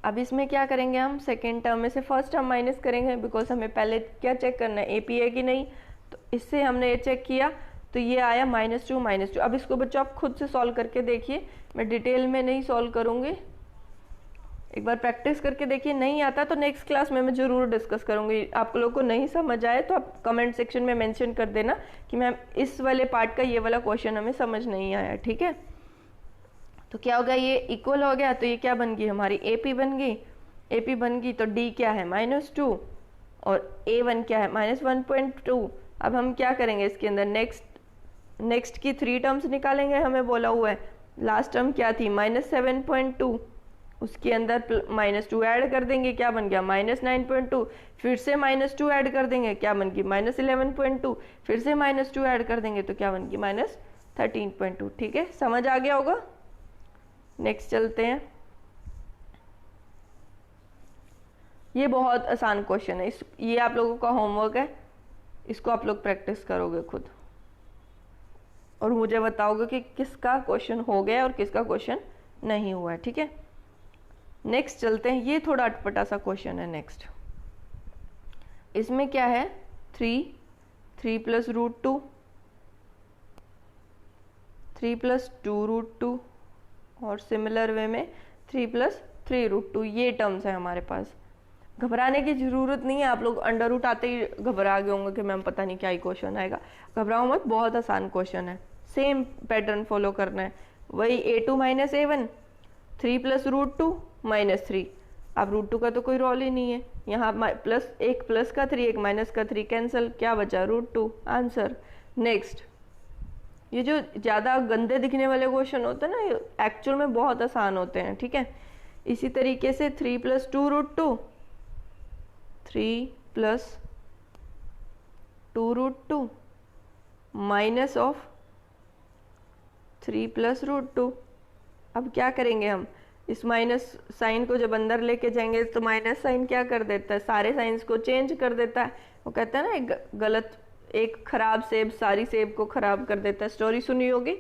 अब इसमें क्या करेंगे हम, सेकेंड टर्म में से फर्स्ट टर्म माइनस करेंगे, बिकॉज हमें पहले क्या चेक करना है एपी है कि नहीं। तो इससे हमने ये चेक किया तो ये आया -2 अब इसको बच्चों आप खुद से सॉल्व करके देखिए, मैं डिटेल में नहीं सॉल्व करूँगी, एक बार प्रैक्टिस करके देखिए। नहीं आता तो नेक्स्ट क्लास में मैं ज़रूर डिस्कस करूँगी। आप लोगों को नहीं समझ आए तो आप कमेंट सेक्शन में मेंशन कर देना कि मैम इस वाले पार्ट का ये वाला क्वेश्चन हमें समझ नहीं आया, ठीक है। तो क्या हो गया, ये इक्वल हो गया, तो ये क्या बन गई हमारी AP बन गई। AP बन गई तो D क्या है -2 और A1 क्या है -1.2। अब हम क्या करेंगे इसके अंदर, नेक्स्ट की 3 टर्म्स निकालेंगे, हमें बोला हुआ है। लास्ट टर्म क्या थी -7.2, उसके अंदर -2 ऐड कर देंगे, क्या बन गया -9.2, फिर से -2 ऐड कर देंगे, क्या बन गई -11.2, फिर से -2 ऐड कर देंगे तो क्या बन गई -13.2। ठीक है, समझ आ गया होगा। नेक्स्ट चलते हैं। ये बहुत आसान क्वेश्चन है, ये आप लोगों का होमवर्क है, इसको आप लोग प्रैक्टिस करोगे खुद और मुझे बताओगे कि किसका क्वेश्चन हो गया और किसका क्वेश्चन नहीं हुआ है, ठीक है। नेक्स्ट चलते हैं, ये थोड़ा अटपटा सा क्वेश्चन है। नेक्स्ट इसमें क्या है 3 प्लस √2, 3 प्लस 2√2 और सिमिलर वे में 3 प्लस 3√2, ये टर्म्स है हमारे पास। घबराने की जरूरत नहीं है, आप लोग अंडर रूट आते ही घबरा गए होंगे कि मैम पता नहीं क्या ही क्वेश्चन आएगा। घबराओ मत, बहुत आसान क्वेश्चन है, सेम पैटर्न फॉलो करना है, वही A2 - A1, 3 प्लस √2 -3। अब √2 का तो कोई रोल ही नहीं है, यहाँ प्लस एक प्लस का 3 एक माइनस का 3 कैंसिल, क्या बचा √2, आंसर। नेक्स्ट, ये जो ज़्यादा गंदे दिखने वाले क्वेश्चन होते हैं ना, ये एक्चुअल में बहुत आसान होते हैं, ठीक है। इसी तरीके से 3 plus 2√2, 3 plus 2√2 minus of 3 plus √2। अब क्या करेंगे हम, इस माइनस साइन को जब अंदर लेके जाएंगे तो माइनस साइन क्या कर देता है, सारे साइंस को चेंज कर देता है। वो कहता है ना एक खराब सेब सारी सेब को खराब कर देता है, स्टोरी सुनी होगी।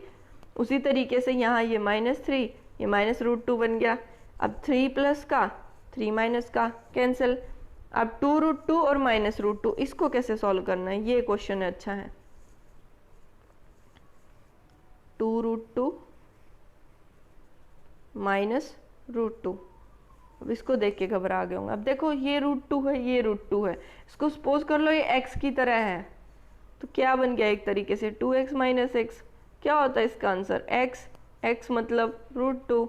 उसी तरीके से यहाँ ये -3 ये -√2 बन गया। अब 3 प्लस का 3 माइनस का कैंसिल। अब 2√2 और -√2, इसको कैसे सॉल्व करना है, ये क्वेश्चन है, अच्छा है। 2√2 -√2, अब इसको देख के घबरा गए होंगे। अब देखो ये √2 है, ये √2 है, इसको सपोज कर लो ये x की तरह है, तो क्या बन गया एक तरीके से 2x - x। क्या होता है इसका आंसर, x मतलब √2।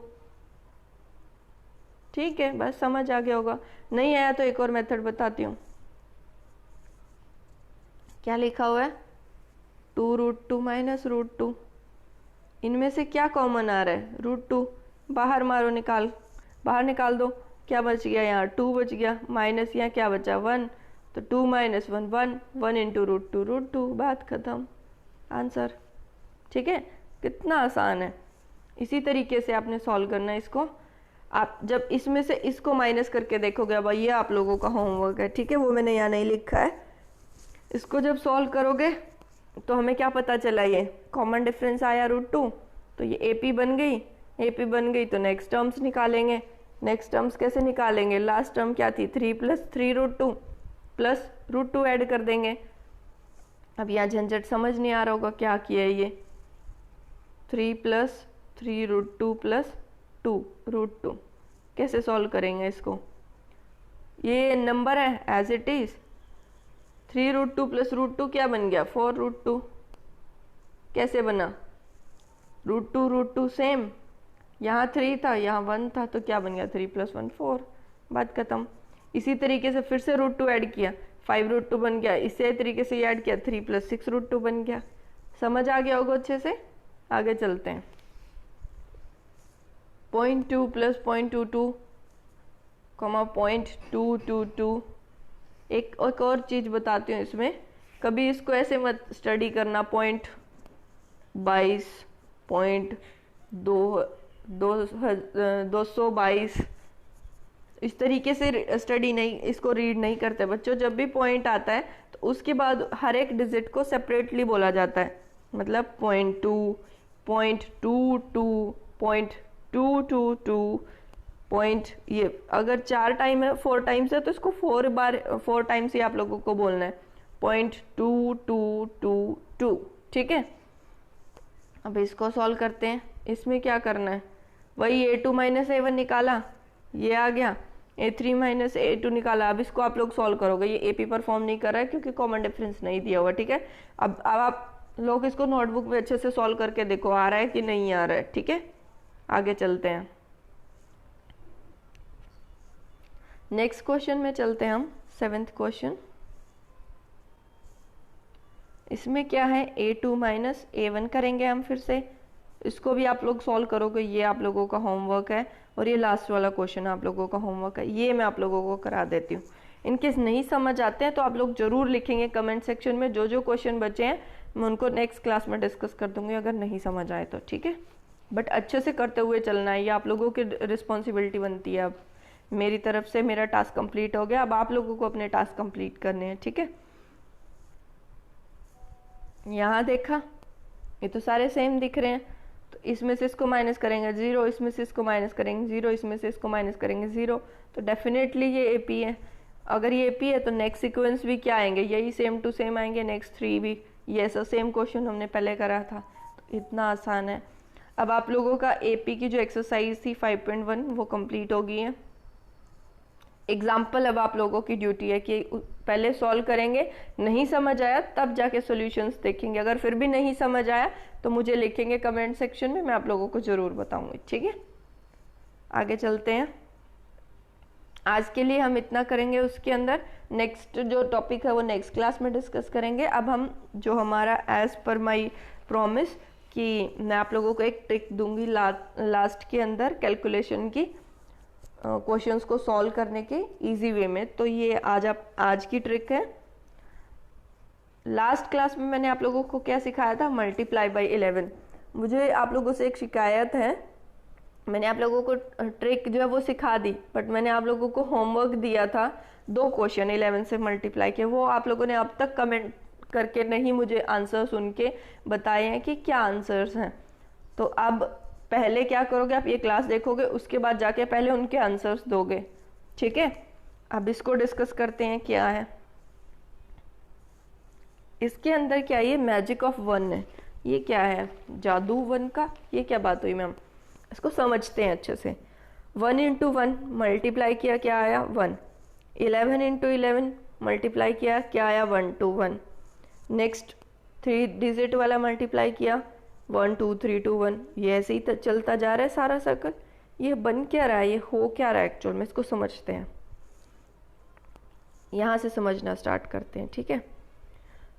ठीक है, बस समझ आ गया होगा। नहीं आया तो एक और मेथड बताती हूँ। क्या लिखा हुआ है, 2√2 -√2, इनमें से क्या कॉमन आ रहा है, √2, बाहर मारो, बाहर निकाल दो, क्या बच गया यहाँ 2 बच गया, माइनस यहाँ क्या बचा 1, तो 2 - 1 1 × √2 बात खत्म, आंसर। ठीक है, कितना आसान है। इसी तरीके से आपने सॉल्व करना है इसको। आप जब इसमें से इसको माइनस करके देखोगे, अब ये आप लोगों का होमवर्क है, ठीक है, वो मैंने यहाँ नहीं लिखा है। इसको जब सॉल्व करोगे तो हमें क्या पता चला, ये कॉमन डिफरेंस आया √2, तो ये AP बन गई तो नेक्स्ट टर्म्स निकालेंगे। नेक्स्ट टर्म्स कैसे निकालेंगे, लास्ट टर्म क्या थी 3 प्लस 3√2 प्लस √2 ऐड कर देंगे। अब यहाँ झंझट समझ नहीं आ रहा होगा क्या किया है, ये 3 प्लस 3√2 प्लस 2√2 कैसे सॉल्व करेंगे इसको, ये नंबर है एज इट इज। 3√2 प्लस √2 क्या बन गया 4√2, कैसे बना, √2 सेम, यहाँ 3 था यहाँ 1 था, तो क्या बन गया 3 + 1 4, बात खत्म। इसी तरीके से फिर से √2 ऐड किया, 5√2 बन गया, इसी तरीके से ऐड किया 3 + 6√2 बन गया। समझ आ गया होगा अच्छे से। आगे चलते हैं, 0.2 + 0.22, 0.222। एक और चीज़ बताती हूँ इसमें, कभी इसको ऐसे मत स्टडी करना 0.22, 222, इस तरीके से स्टडी नहीं, इसको रीड नहीं करते बच्चों। जब भी पॉइंट आता है तो उसके बाद हर एक डिजिट को सेपरेटली बोला जाता है, मतलब 0.2, 0.22, 0.222, पॉइंट, ये अगर 4 टाइम है 4 टाइम्स है तो इसको 4 टाइम्स ही आप लोगों को बोलना है, 0.2222, ठीक है। अब इसको सॉल्व करते हैं। इसमें क्या करना है, वही a2 माइनस A1 निकाला, ये आ गया, A3 माइनस A2 निकाला। अब इसको आप लोग सॉल्व करोगे, ये AP परफॉर्म नहीं कर रहा है क्योंकि कॉमन डिफरेंस नहीं दिया हुआ, ठीक है। अब आप लोग इसको नोटबुक में अच्छे से सॉल्व करके देखो आ रहा है कि नहीं आ रहा है, ठीक है। आगे चलते हैं, नेक्स्ट क्वेश्चन में चलते हैं हम, 7th क्वेश्चन। इसमें क्या है, A2 माइनस A1 करेंगे हम फिर से, इसको भी आप लोग सॉल्व करोगे, ये आप लोगों का होमवर्क है। और ये लास्ट वाला क्वेश्चन आप लोगों का होमवर्क है, ये मैं आप लोगों को करा देती हूँ। इनकेस नहीं समझ आते हैं तो आप लोग जरूर लिखेंगे कमेंट सेक्शन में, जो जो क्वेश्चन बचे हैं मैं उनको नेक्स्ट क्लास में डिस्कस कर दूंगी अगर नहीं समझ आए तो, ठीक है। बट अच्छे से करते हुए चलना है, ये आप लोगों की रिस्पॉन्सिबिलिटी बनती है। अब मेरी तरफ से मेरा टास्क कंप्लीट हो गया, अब आप लोगों को अपने टास्क कंप्लीट करने हैं, ठीक है। यहाँ देखा, ये तो सारे सेम दिख रहे हैं, तो इसमें से इसको माइनस करेंगे 0, इसमें से इसको माइनस करेंगे 0, इसमें से इसको माइनस करेंगे 0, तो डेफिनेटली ये AP है। अगर ये AP है तो नेक्स्ट सीक्वेंस भी क्या आएंगे, यही सेम टू सेम आएंगे, नेक्स्ट 3 भी ये ऐसा सेम क्वेश्चन हमने पहले करा था, तो इतना आसान है। अब आप लोगों का AP की जो एक्सरसाइज थी 5.1 वो कंप्लीट हो गई है। एग्जाम्पल अब आप लोगों की ड्यूटी है कि पहले सॉल्व करेंगे, नहीं समझ आया तब जाके सॉल्यूशंस देखेंगे, अगर फिर भी नहीं समझ आया तो मुझे लिखेंगे कमेंट सेक्शन में, मैं आप लोगों को जरूर बताऊंगी, ठीक है। आगे चलते हैं, आज के लिए हम इतना करेंगे, उसके अंदर नेक्स्ट जो टॉपिक है वो नेक्स्ट क्लास में डिस्कस करेंगे। अब हम जो हमारा एज पर माई प्रॉमिस कि मैं आप लोगों को एक ट्रिक दूंगी लास्ट के अंदर कैलकुलेशन की, क्वेश्चंस को सॉल्व करने के इजी वे में, तो ये आज की ट्रिक है। लास्ट क्लास में मैंने आप लोगों को क्या सिखाया था, मल्टीप्लाई बाय 11। मुझे आप लोगों से एक शिकायत है, मैंने आप लोगों को ट्रिक जो है वो सिखा दी, बट मैंने आप लोगों को होमवर्क दिया था 2 क्वेश्चन 11 से मल्टीप्लाई के, वो आप लोगों ने अब तक कमेंट करके नहीं मुझे आंसर सुन के बताए हैं कि क्या आंसर्स हैं। तो अब पहले क्या करोगे, आप ये क्लास देखोगे, उसके बाद जाके पहले उनके आंसर्स दोगे, ठीक है। अब इसको डिस्कस करते हैं क्या है इसके अंदर। क्या ये मैजिक ऑफ 1 है, ये क्या है, जादू 1 का, ये क्या बात हुई मैम, इसको समझते हैं अच्छे से। 1 इंटू 1 मल्टीप्लाई किया, क्या आया 1। 11 इंटू 11 मल्टीप्लाई किया, क्या आया 1 2 1। नेक्स्ट 3 डिजिट वाला मल्टीप्लाई किया, 1 2 3 2 1। ये ऐसे ही चलता जा रहा है सारा सर्कल। ये बन क्या रहा है, ये हो क्या रहा है एक्चुअल में, इसको समझते हैं। यहाँ से समझना स्टार्ट करते हैं, ठीक है।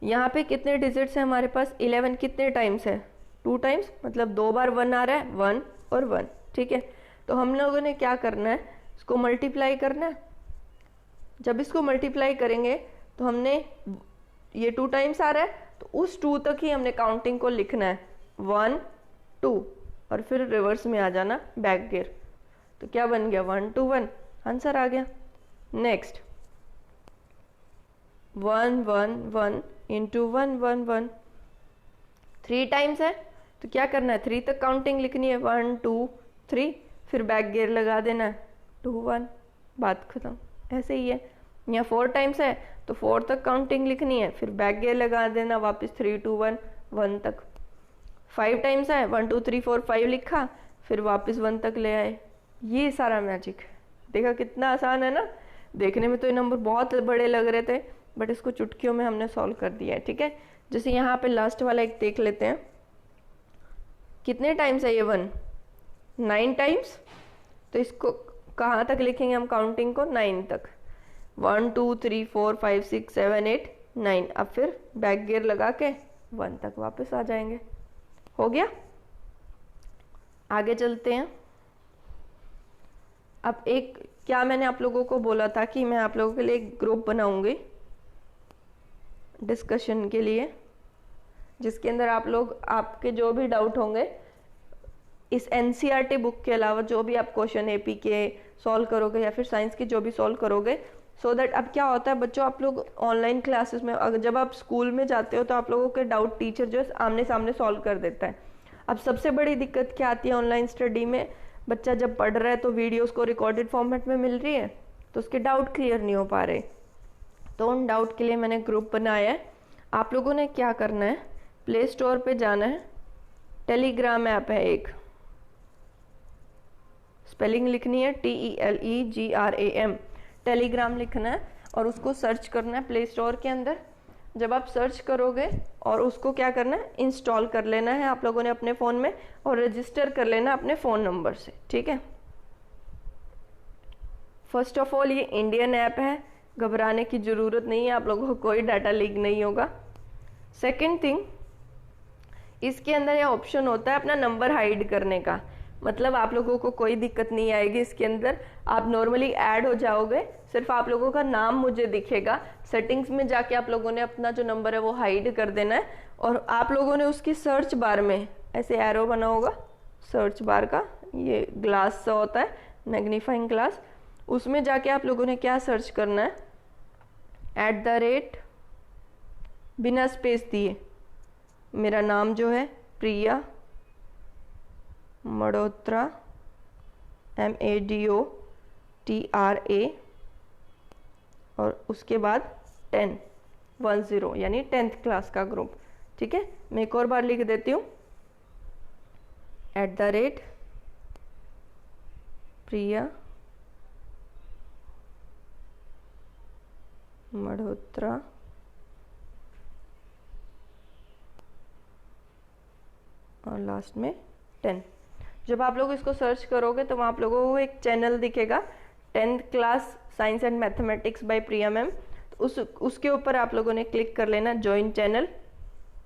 यहाँ पे कितने डिजिट्स हैं हमारे पास, 11 कितने टाइम्स है, 2 टाइम्स, मतलब 2 बार 1 आ रहा है, 1 और 1, ठीक है। तो हम लोगों ने क्या करना है, इसको मल्टीप्लाई करना है। जब इसको मल्टीप्लाई करेंगे तो हमने, ये 2 टाइम्स आ रहा है तो उस 2 तक ही हमने काउंटिंग को लिखना है, 1 2, और फिर रिवर्स में आ जाना बैक गियर। तो क्या बन गया, 1 2 1, आंसर आ गया। नेक्स्ट 1 1 1 इंटू 1 1 1, 3 टाइम्स है तो क्या करना है, 3 तक काउंटिंग लिखनी है, 1 2 3, फिर बैक गियर लगा देना है, 2 1, बात खत्म। ऐसे ही है, यहाँ 4 टाइम्स है तो 4 तक काउंटिंग लिखनी है, फिर बैक गियर लगा देना, वापस 3 2 1 1 तक। 5 टाइम्स है, 1 2 3 4 5 लिखा, फिर वापस 1 तक ले आए। ये सारा मैजिक, देखा कितना आसान है ना। देखने में तो ये नंबर बहुत बड़े लग रहे थे, बट इसको चुटकियों में हमने सॉल्व कर दिया है, ठीक है। जैसे यहाँ पे लास्ट वाला एक देख लेते हैं, कितने टाइम्स है ये 1, 9 टाइम्स। तो इसको कहाँ तक लिखेंगे हम काउंटिंग को, 9 तक, 1 2 3 4 5 6 7 8 9। अब फिर बैक गियर लगा के 1 तक वापस आ जाएंगे। हो गया, आगे चलते हैं। अब एक, क्या मैंने आप लोगों को बोला था कि मैं आप लोगों के लिए एक ग्रुप बनाऊंगी डिस्कशन के लिए, जिसके अंदर आप लोग, आपके जो भी डाउट होंगे इस NCERT बुक के अलावा जो भी आप क्वेश्चन AP के सॉल्व करोगे या फिर साइंस के जो भी सॉल्व करोगे, सो दैट अब क्या होता है बच्चों, आप लोग ऑनलाइन क्लासेस में, अगर जब आप स्कूल में जाते हो तो आप लोगों के डाउट टीचर जो है आमने सामने सॉल्व कर देता है। अब सबसे बड़ी दिक्कत क्या आती है ऑनलाइन स्टडी में, बच्चा जब पढ़ रहा है तो वीडियोस को रिकॉर्डेड फॉर्मेट में मिल रही है तो उसके डाउट क्लियर नहीं हो पा रहे। तो उन डाउट के लिए मैंने ग्रुप बनाया है। आप लोगों ने क्या करना है, प्ले स्टोर पे जाना है, टेलीग्राम ऐप है एक, स्पेलिंग लिखनी है TELEGRAM, टेलीग्राम लिखना है और उसको सर्च करना है प्ले स्टोर के अंदर। जब आप सर्च करोगे और उसको क्या करना है, इंस्टॉल कर लेना है आप लोगों ने अपने फ़ोन में और रजिस्टर कर लेना अपने फ़ोन नंबर से, ठीक है। फर्स्ट ऑफ ऑल ये इंडियन ऐप है, घबराने की ज़रूरत नहीं है, आप लोगों को कोई डाटा लीक नहीं होगा। सेकंड थिंग, इसके अंदर ये ऑप्शन होता है अपना नंबर हाइड करने का, मतलब आप लोगों को कोई दिक्कत नहीं आएगी इसके अंदर, आप नॉर्मली ऐड हो जाओगे, सिर्फ आप लोगों का नाम मुझे दिखेगा। सेटिंग्स में जाके आप लोगों ने अपना जो नंबर है वो हाइड कर देना है और आप लोगों ने उसकी सर्च बार में ऐसे एरो बना होगा सर्च बार का, ये ग्लास सा होता है मैग्नीफाइंग ग्लास, उसमें जाके आप लोगों ने क्या सर्च करना है, @ बिना स्पेस दिए मेरा नाम जो है प्रिया मल्होत्रा MADOTRA और उसके बाद 10 यानी 10th क्लास का ग्रुप, ठीक है। मैं एक और बार लिख देती हूँ, @ प्रिया मल्होत्रा और लास्ट में 10। जब आप लोग इसको सर्च करोगे तो वहाँ आप लोगों को एक चैनल दिखेगा 10th class science and mathematics bye Priya ma'am, तो उसके ऊपर आप लोगों ने क्लिक कर लेना जॉइन चैनल।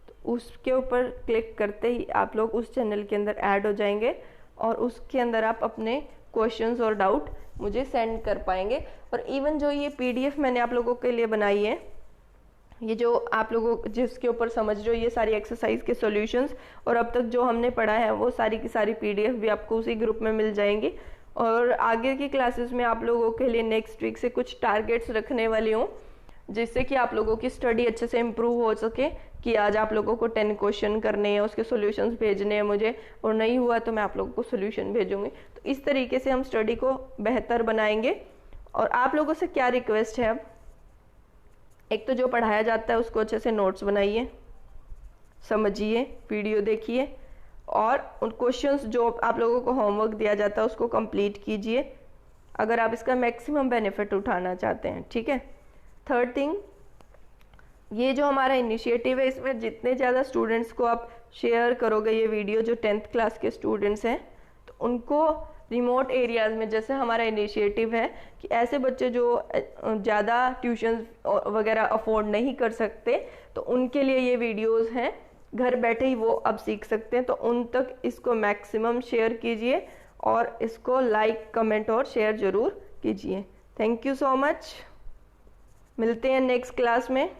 तो उसके ऊपर क्लिक करते ही आप लोग उस चैनल के अंदर ऐड हो जाएंगे और उसके अंदर आप अपने क्वेश्चंस और डाउट मुझे सेंड कर पाएंगे। और इवन जो ये PDF मैंने आप लोगों के लिए बनाई है, ये जो आप लोगों जिसके ऊपर समझ रहे हो ये सारी एक्सरसाइज के सॉल्यूशंस और अब तक जो हमने पढ़ा है वो सारी की सारी PDF भी आपको उसी ग्रुप में मिल जाएंगी। और आगे की क्लासेस में आप लोगों के लिए नेक्स्ट वीक से कुछ टारगेट्स रखने वाली हूँ, जिससे कि आप लोगों की स्टडी अच्छे से इम्प्रूव हो सके। कि आज आप लोगों को 10 क्वेश्चन करने हैं, उसके सॉल्यूशंस भेजने हैं मुझे, और नहीं हुआ तो मैं आप लोगों को सॉल्यूशन भेजूंगी। तो इस तरीके से हम स्टडी को बेहतर बनाएंगे। और आप लोगों से क्या रिक्वेस्ट है, अब एक तो जो पढ़ाया जाता है उसको अच्छे से नोट्स बनाइए, समझिए, वीडियो देखिए और उन क्वेश्चंस जो आप लोगों को होमवर्क दिया जाता है उसको कंप्लीट कीजिए, अगर आप इसका मैक्सिमम बेनिफिट उठाना चाहते हैं, ठीक है। थर्ड थिंग, ये जो हमारा इनिशिएटिव है इसमें जितने ज़्यादा स्टूडेंट्स को आप शेयर करोगे ये वीडियो, जो 10th क्लास के स्टूडेंट्स हैं, तो उनको रिमोट एरियाज़ में, जैसे हमारा इनिशिएटिव है कि ऐसे बच्चे जो ज़्यादा ट्यूशन वगैरह अफोर्ड नहीं कर सकते, तो उनके लिए ये वीडियोस हैं, घर बैठे ही वो अब सीख सकते हैं। तो उन तक इसको मैक्सिमम शेयर कीजिए और इसको लाइक, कमेंट और शेयर ज़रूर कीजिए। थैंक यू सो मच, मिलते हैं नेक्स्ट क्लास में।